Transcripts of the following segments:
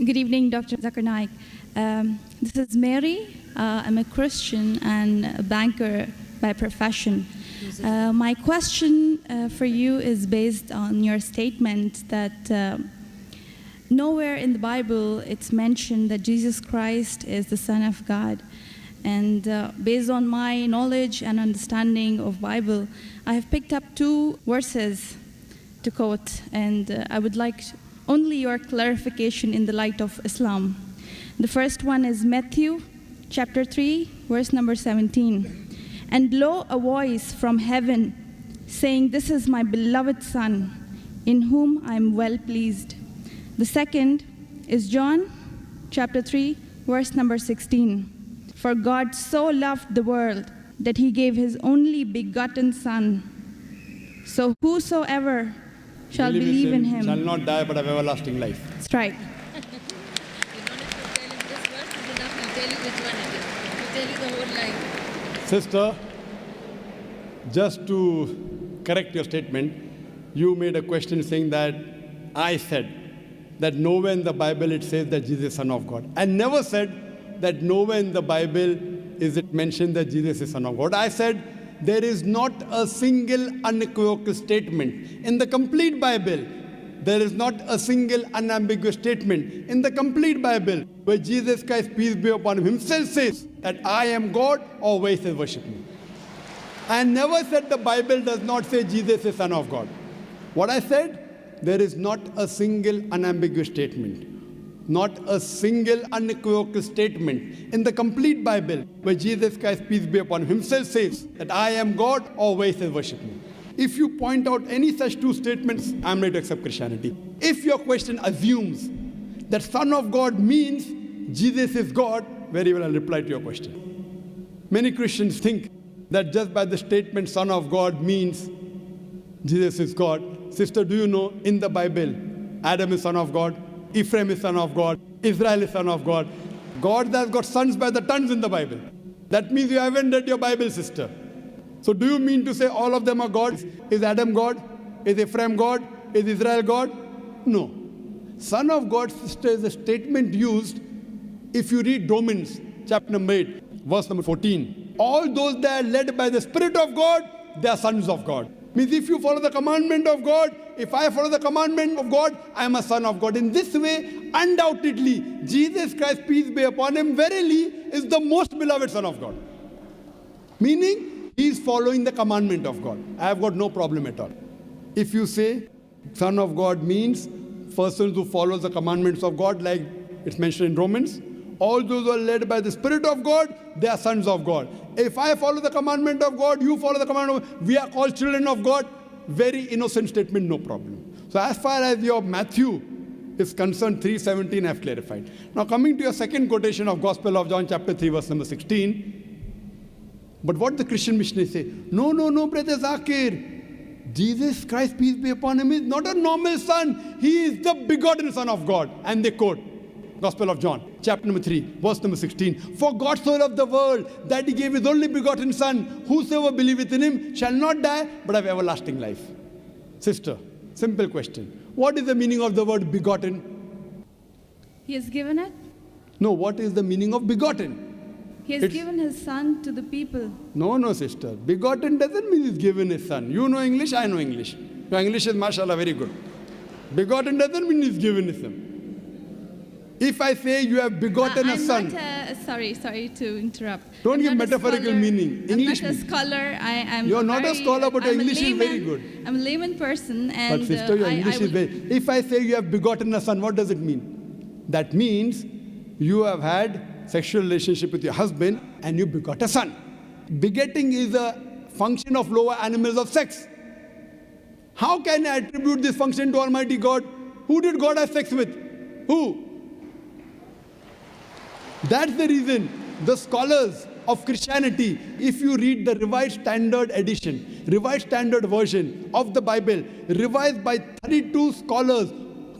Good evening, Dr. Zakir Naik. This is Mary. I'm a Christian and a banker by profession. My question for you is based on your statement that nowhere in the Bible it's mentioned that Jesus Christ is the Son of God. And based on my knowledge and understanding of Bible, I have picked up two verses to quote, and I would like only your clarification in the light of Islam. The first one is Matthew chapter 3, verse number 17. And lo, a voice from heaven saying, "This is my beloved Son, in whom I am well pleased." The second is John chapter 3, verse number 16. For God so loved the world that he gave his only begotten Son. So whosoever shall believe in him shall not die but have everlasting life. That's right. You don't have to tell him this verse is enough. He'll tell you which one it is. He'll tell you the whole life. Sister, just to correct your statement, you made a question saying that I said that nowhere in the Bible it says that Jesus is Son of God. I never said that nowhere in the Bible is it mentioned that Jesus is Son of God. I said there is not a single unequivocal statement in the complete Bible. There is not a single unambiguous statement in the complete Bible where Jesus Christ, peace be upon him, himself says that I am God, or where he says worship me. I never said the Bible does not say Jesus is Son of God. What I said, there is not a single unambiguous statement, not a single unequivocal statement in the complete Bible where Jesus Christ, peace be upon him, himself says that I am God, or where he says worship me. If you point out any such two statements, I am ready to accept Christianity. If your question assumes that Son of God means Jesus is God, very well I'll reply to your question. Many Christians think that just by the statement Son of God means Jesus is God. Sister, do you know in the Bible, Adam is Son of God, Ephraim is Son of God, Israel is Son of God. God has got sons by the tons in the Bible. That means you haven't read your Bible, sister. So do you mean to say all of them are gods? Is Adam God? Is Ephraim God? Is Israel God? No. Son of God, sister, is a statement used if you read Romans chapter number 8, verse number 14. All those that are led by the Spirit of God, they are sons of God. Means if you follow the commandment of God, if I follow the commandment of God, I am a son of God. In this way, undoubtedly, Jesus Christ, peace be upon him, verily is the most beloved Son of God. Meaning, he is following the commandment of God. I have got no problem at all. If you say Son of God means persons who follow the commandments of God, like it's mentioned in Romans, all those who are led by the Spirit of God, they are sons of God. If I follow the commandment of God, you follow the commandment of God, we are called children of God. Very innocent statement, no problem. So as far as your Matthew is concerned, 3:17 I have clarified. Now coming to your second quotation of Gospel of John chapter 3 verse number 16. But what the Christian missionaries say, no, Brother Zakir, Jesus Christ, peace be upon him, is not a normal son. He is the begotten Son of God. And they quote Gospel of John, chapter number 3, verse number 16. For God so loved the world that he gave his only begotten Son. Whosoever believeth in him shall not die, but have everlasting life. Sister, simple question. What is the meaning of the word begotten? He has given it. No, what is the meaning of begotten? He has given his Son to the people. No, sister. Begotten doesn't mean he's given his Son. You know English, I know English. Your English is, mashallah, very good. Begotten doesn't mean he's given his Son. If I say you have begotten a son. Sorry to interrupt. Don't give metaphorical meaning. English. I'm not a scholar. You're not a scholar, but your English is very good. I'm a layman person. And but sister, your English is very... If I say you have begotten a son, what does it mean? That means you have had sexual relationship with your husband and you begot a son. Begetting is a function of lower animals of sex. How can I attribute this function to Almighty God? Who did God have sex with? Who? That's the reason the scholars of Christianity, if you read the Revised Standard Edition, Revised Standard Version of the Bible, revised by 32 scholars,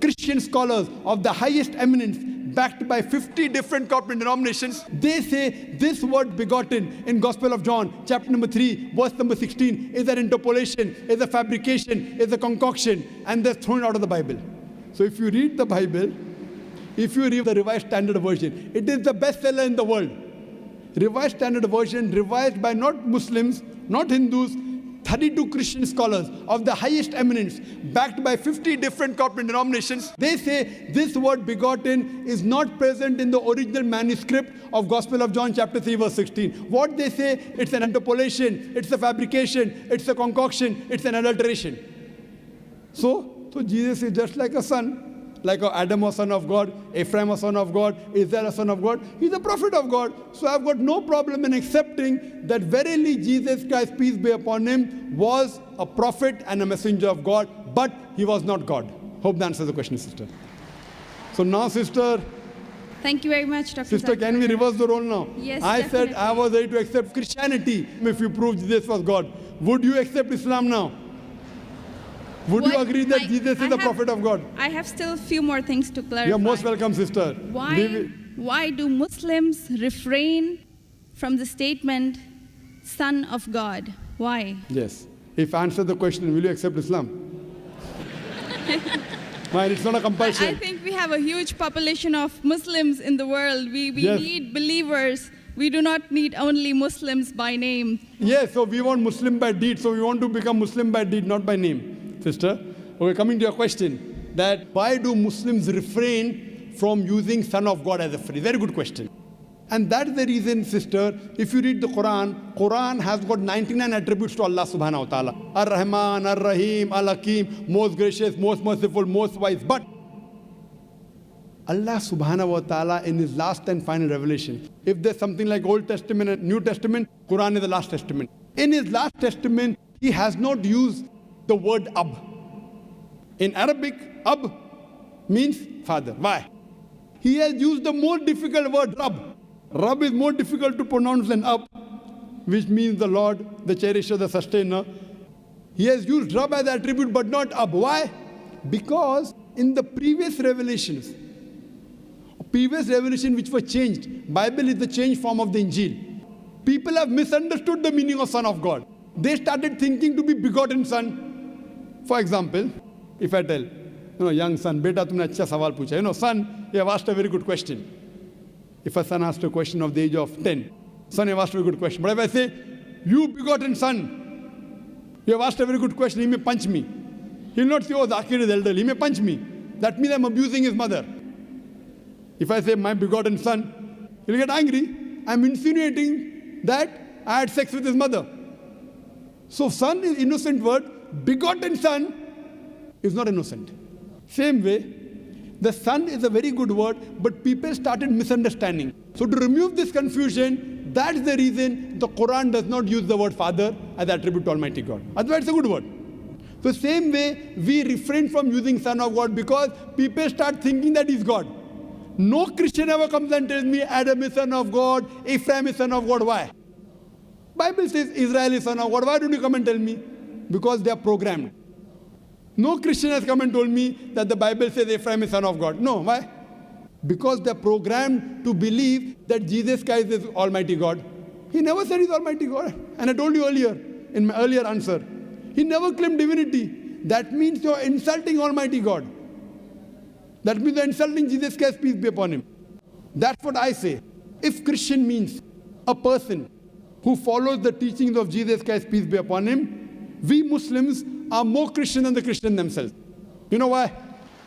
Christian scholars of the highest eminence, backed by 50 different corporate denominations, they say this word begotten in Gospel of John, chapter number 3, verse number 16, is an interpolation, is a fabrication, is a concoction, and they're thrown out of the Bible. So if you read the Bible, if you read the Revised Standard Version, it is the bestseller in the world. Revised Standard Version, revised by not Muslims, not Hindus, 32 Christian scholars of the highest eminence, backed by 50 different corporate denominations. They say this word begotten is not present in the original manuscript of Gospel of John chapter 3 verse 16. What they say, it's an interpolation, it's a fabrication, it's a concoction, it's an adulteration. So Jesus is just like a son. Like Adam was son of God, Ephraim was son of God, Israel was son of God. He's a prophet of God. So I've got no problem in accepting that verily Jesus Christ, peace be upon him, was a prophet and a messenger of God, but he was not God. Hope that answers the question, sister. So now, sister. Thank you very much, Dr. Sister, can we reverse the role now? Yes, I definitely. said I was ready to accept Christianity if you proved Jesus was God. Would you accept Islam now? Would you agree that Jesus is the prophet of God? I have still a few more things to clarify. You're most welcome, sister. Why do Muslims refrain from the statement, Son of God? Why? Yes. If I answer the question, will you accept Islam? Fine, it's not a compulsion. I think we have a huge population of Muslims in the world. We Yes. need believers. We do not need only Muslims by name. Yes, so we want Muslim by deed. So we want to become Muslim by deed, not by name. Sister, okay, coming to your question, that why do Muslims refrain from using Son of God as a phrase? Very good question. And that's the reason, sister, if you read the Quran has got 99 attributes to Allah subhanahu wa ta'ala. Ar-Rahman, Ar-Rahim, Al-Hakim, most gracious, most merciful, most wise. But Allah subhanahu wa ta'ala in his last and final revelation, if there's something like Old Testament and New Testament, Quran is the last testament. In his last testament, he has not used the word Ab. In Arabic, Ab means father. Why? He has used the more difficult word Rab. Rab is more difficult to pronounce than Ab, which means the Lord, the cherisher, the sustainer. He has used Rab as attribute but not Ab. Why? Because in the previous revelations which were changed, Bible is the changed form of the Injil. People have misunderstood the meaning of Son of God. They started thinking to be begotten son. For example, if I tell, young son, beta tumne acha sawal pucha. Son, you have asked a very good question. If a son asked a question of the age of 10, son, you have asked a very good question. But if I say, you begotten son, you have asked a very good question, he may punch me. He will not say, oh, Zakir is elderly, he may punch me. That means I'm abusing his mother. If I say, my begotten son, he'll get angry. I'm insinuating that I had sex with his mother. So son is innocent word. Begotten son is not innocent. Same way, the son is a very good word, but people started misunderstanding. So to remove this confusion, that's the reason the Quran does not use the word father as attribute to Almighty God. Otherwise, it's a good word. So same way, we refrain from using Son of God because people start thinking that he's God. No Christian ever comes and tells me Adam is son of God, Ephraim is son of God. Why? Bible says Israel is son of God. Why don't you come and tell me? Because they are programmed. No Christian has come and told me that the Bible says Ephraim is son of God. No, why? Because they are programmed to believe that Jesus Christ is Almighty God. He never said he's Almighty God. And I told you earlier, in my earlier answer, he never claimed divinity. That means you're insulting Almighty God. That means you're insulting Jesus Christ, peace be upon him. That's what I say. If Christian means a person who follows the teachings of Jesus Christ, peace be upon him, we Muslims are more Christian than the Christians themselves. You know why?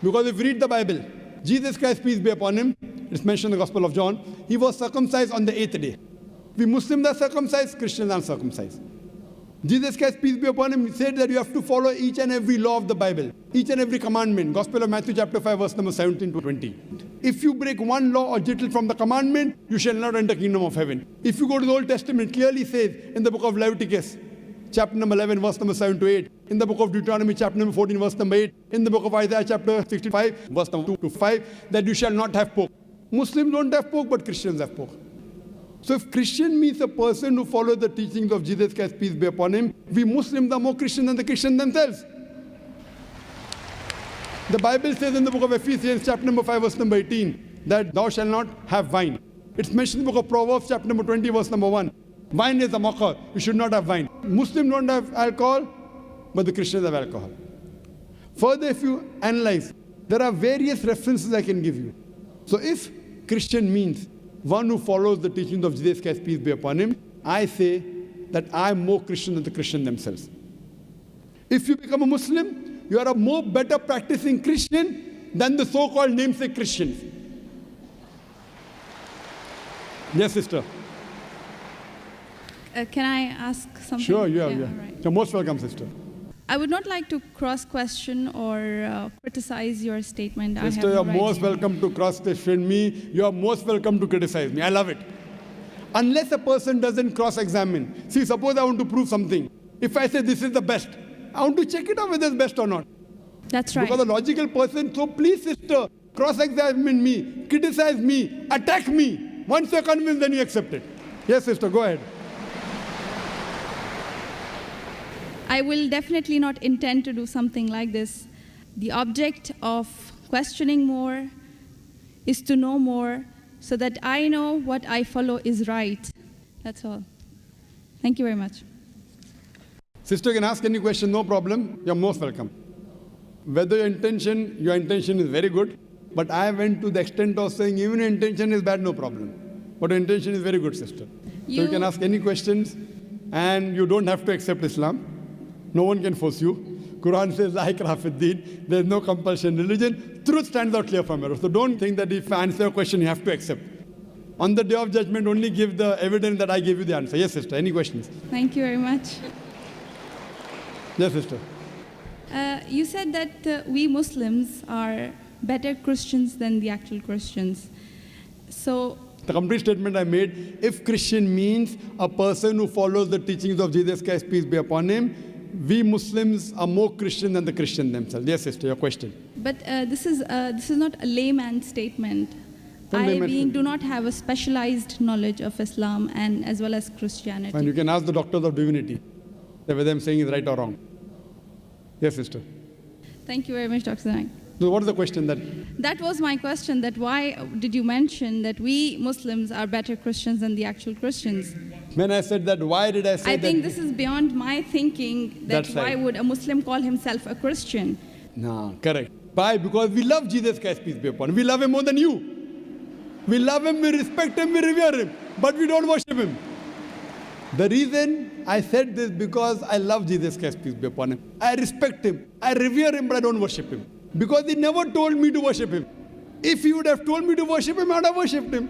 Because if you read the Bible, Jesus Christ, peace be upon him, it's mentioned in the Gospel of John, he was circumcised on the 8th day. We Muslims are circumcised, Christians are uncircumcised. Jesus Christ, peace be upon him, said that you have to follow each and every law of the Bible, each and every commandment. Gospel of Matthew chapter 5, verse number 17 to 20. If you break one law or jittle from the commandment, you shall not enter the kingdom of heaven. If you go to the Old Testament, it clearly says in the book of Leviticus, chapter number 11, verse number 7 to 8. In the book of Deuteronomy, chapter number 14, verse number 8. In the book of Isaiah, chapter 65, verse number 2 to 5, that you shall not have pork. Muslims don't have pork, but Christians have pork. So if Christian means a person who follows the teachings of Jesus Christ, peace be upon him, we Muslims are more Christian than the Christians themselves. The Bible says in the book of Ephesians, chapter number 5, verse number 18, that thou shalt not have wine. It's mentioned in the book of Proverbs, chapter number 20, verse number 1. Wine is a mocker. You should not have wine. Muslims don't have alcohol, but the Christians have alcohol. Further, if you analyze, there are various references I can give you. So if Christian means one who follows the teachings of Jesus Christ, peace be upon him, I say that I'm more Christian than the Christian themselves. If you become a Muslim, you are a more better practicing Christian than the so-called namesake Christians. Yes, sister. Can I ask something? Sure, yeah. all right. You're most welcome, sister. I would not like to cross-question or criticize your statement. Sister, you're most welcome to cross-question me. You're most welcome to criticize me. I love it. Unless a person doesn't cross-examine. See, suppose I want to prove something. If I say this is the best, I want to check it out whether it's best or not. That's right. Because a logical person, so please, sister, cross-examine me, criticize me, attack me. Once you're convinced, then you accept it. Yes, sister, go ahead. I will definitely not intend to do something like this. The object of questioning more is to know more so that I know what I follow is right. That's all. Thank you very much. Sister can ask any question, no problem. You're most welcome. Whether your intention is very good, but I went to the extent of saying even your intention is bad, no problem. But your intention is very good, sister. So you can ask any questions and you don't have to accept Islam. No one can force you. Quran says, La ikraha fid din. There's no compulsion in religion. Truth stands out clear from error. So don't think that if I answer a question, you have to accept. On the day of judgment, only give the evidence that I gave you the answer. Yes, sister. Any questions? Thank you very much. Yes, sister. You said that we Muslims are better Christians than the actual Christians. So the complete statement I made, if Christian means a person who follows the teachings of Jesus Christ, peace be upon him, we Muslims are more Christian than the Christian themselves. Yes, sister, your question. But this is not a layman statement. Do not have a specialized knowledge of Islam and as well as Christianity. And you can ask the doctors of divinity whether I'm saying is right or wrong. Yes, sister. Thank you very much, Dr. Naik. So what is the question that? That was my question, that why did you mention that we Muslims are better Christians than the actual Christians? When I said that, why did I say that? I think this is beyond my thinking, that why would a Muslim call himself a Christian? No, correct. Why? Because we love Jesus Christ, peace be upon him. We love him more than you. We love him, we respect him, we revere him, but we don't worship him. The reason I said this because I love Jesus Christ, peace be upon him. I respect him, I revere him, but I don't worship him. Because he never told me to worship him. If he would have told me to worship him, I would have worshipped him.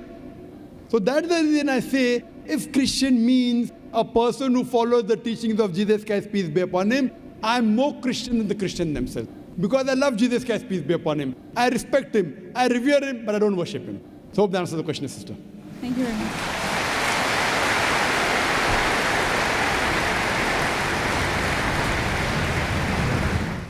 So that's the reason I say, if Christian means a person who follows the teachings of Jesus Christ, peace be upon him, I'm more Christian than the Christian themselves. Because I love Jesus Christ, peace be upon him. I respect him, I revere him, but I don't worship him. So hope that answers the question, sister. Thank you very much.